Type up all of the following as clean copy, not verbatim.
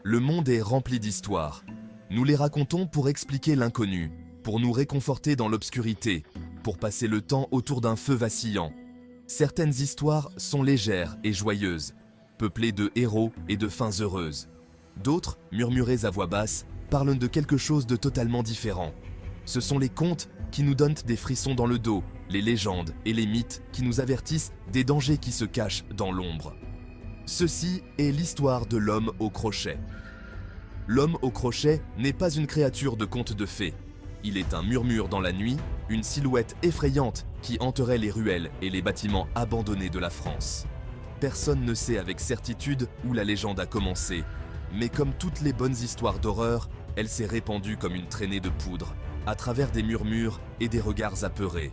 Le monde est rempli d'histoires. Nous les racontons pour expliquer l'inconnu, pour nous réconforter dans l'obscurité, pour passer le temps autour d'un feu vacillant. Certaines histoires sont légères et joyeuses, peuplées de héros et de fins heureuses. D'autres, murmurées à voix basse, parlent de quelque chose de totalement différent. Ce sont les contes qui nous donnent des frissons dans le dos, les légendes et les mythes qui nous avertissent des dangers qui se cachent dans l'ombre. Ceci est l'histoire de l'homme au crochet. L'homme au crochet n'est pas une créature de conte de fées. Il est un murmure dans la nuit, une silhouette effrayante qui hanterait les ruelles et les bâtiments abandonnés de la France. Personne ne sait avec certitude où la légende a commencé, mais comme toutes les bonnes histoires d'horreur, elle s'est répandue comme une traînée de poudre, à travers des murmures et des regards apeurés.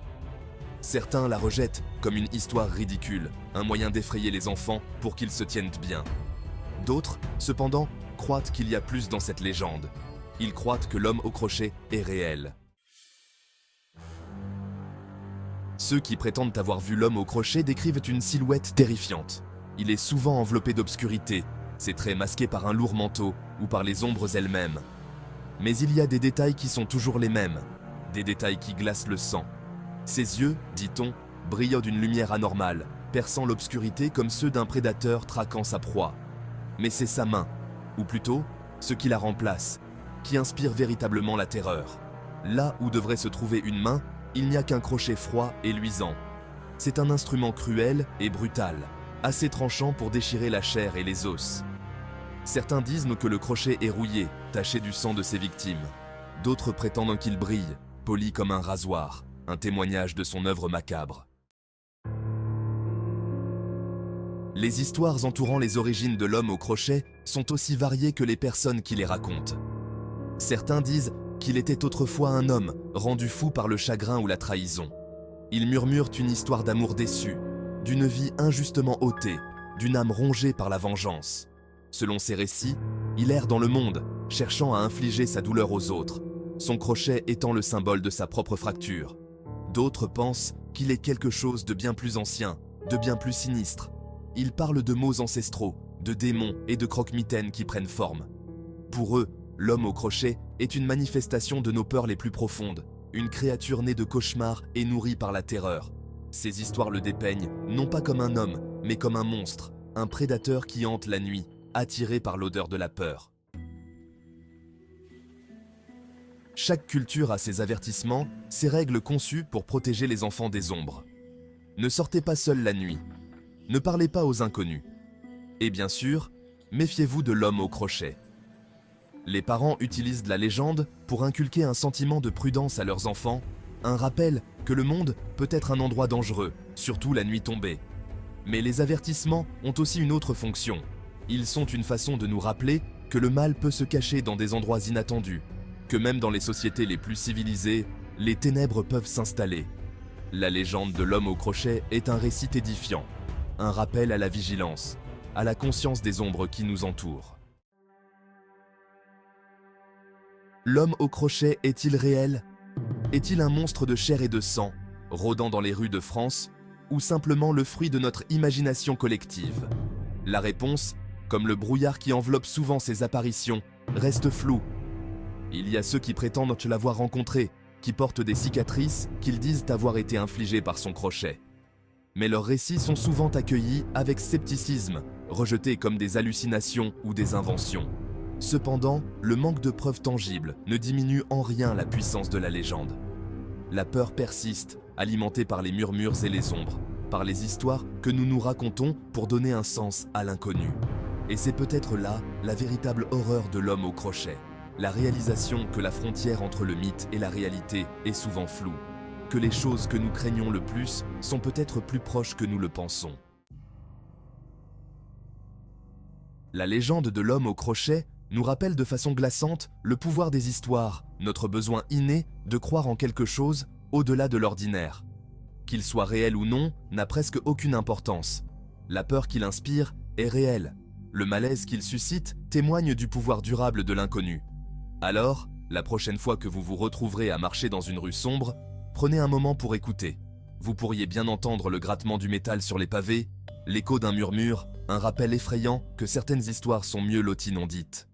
Certains la rejettent comme une histoire ridicule, un moyen d'effrayer les enfants pour qu'ils se tiennent bien. D'autres, cependant, croient qu'il y a plus dans cette légende. Ils croient que l'homme au crochet est réel. Ceux qui prétendent avoir vu l'homme au crochet décrivent une silhouette terrifiante. Il est souvent enveloppé d'obscurité, ses traits masqués par un lourd manteau ou par les ombres elles-mêmes. Mais il y a des détails qui sont toujours les mêmes, des détails qui glacent le sang. Ses yeux, dit-on, brillent d'une lumière anormale, perçant l'obscurité comme ceux d'un prédateur traquant sa proie. Mais c'est sa main, ou plutôt, ce qui la remplace, qui inspire véritablement la terreur. Là où devrait se trouver une main, il n'y a qu'un crochet froid et luisant. C'est un instrument cruel et brutal, assez tranchant pour déchirer la chair et les os. Certains disent que le crochet est rouillé, taché du sang de ses victimes. D'autres prétendent qu'il brille, poli comme un rasoir, un témoignage de son œuvre macabre. Les histoires entourant les origines de l'homme au crochet sont aussi variées que les personnes qui les racontent. Certains disent qu'il était autrefois un homme, rendu fou par le chagrin ou la trahison. Ils murmurent une histoire d'amour déçu, d'une vie injustement ôtée, d'une âme rongée par la vengeance. Selon ces récits, il erre dans le monde, cherchant à infliger sa douleur aux autres, son crochet étant le symbole de sa propre fracture. D'autres pensent qu'il est quelque chose de bien plus ancien, de bien plus sinistre. Ils parlent de maux ancestraux, de démons et de croque-mitaines qui prennent forme. Pour eux, l'homme au crochet est une manifestation de nos peurs les plus profondes, une créature née de cauchemars et nourrie par la terreur. Ces histoires le dépeignent non pas comme un homme, mais comme un monstre, un prédateur qui hante la nuit, attiré par l'odeur de la peur. Chaque culture a ses avertissements, ses règles conçues pour protéger les enfants des ombres. Ne sortez pas seul la nuit. Ne parlez pas aux inconnus. Et bien sûr, méfiez-vous de l'homme au crochet. Les parents utilisent la légende pour inculquer un sentiment de prudence à leurs enfants, un rappel que le monde peut être un endroit dangereux, surtout la nuit tombée. Mais les avertissements ont aussi une autre fonction. Ils sont une façon de nous rappeler que le mal peut se cacher dans des endroits inattendus, que même dans les sociétés les plus civilisées, les ténèbres peuvent s'installer. La légende de l'homme au crochet est un récit édifiant, un rappel à la vigilance, à la conscience des ombres qui nous entourent. L'homme au crochet est-il réel? Est-il un monstre de chair et de sang, rôdant dans les rues de France, ou simplement le fruit de notre imagination collective? La réponse, comme le brouillard qui enveloppe souvent ces apparitions, reste floue. Il y a ceux qui prétendent l'avoir rencontré, qui portent des cicatrices qu'ils disent avoir été infligées par son crochet. Mais leurs récits sont souvent accueillis avec scepticisme, rejetés comme des hallucinations ou des inventions. Cependant, le manque de preuves tangibles ne diminue en rien la puissance de la légende. La peur persiste, alimentée par les murmures et les ombres, par les histoires que nous nous racontons pour donner un sens à l'inconnu. Et c'est peut-être là la véritable horreur de l'homme au crochet. La réalisation que la frontière entre le mythe et la réalité est souvent floue, que les choses que nous craignons le plus sont peut-être plus proches que nous le pensons. La légende de l'homme au crochet nous rappelle de façon glaçante le pouvoir des histoires, notre besoin inné de croire en quelque chose au-delà de l'ordinaire. Qu'il soit réel ou non n'a presque aucune importance. La peur qu'il inspire est réelle. Le malaise qu'il suscite témoigne du pouvoir durable de l'inconnu. Alors, la prochaine fois que vous vous retrouverez à marcher dans une rue sombre, prenez un moment pour écouter. Vous pourriez bien entendre le grattement du métal sur les pavés, l'écho d'un murmure, un rappel effrayant que certaines histoires sont mieux loties non dites.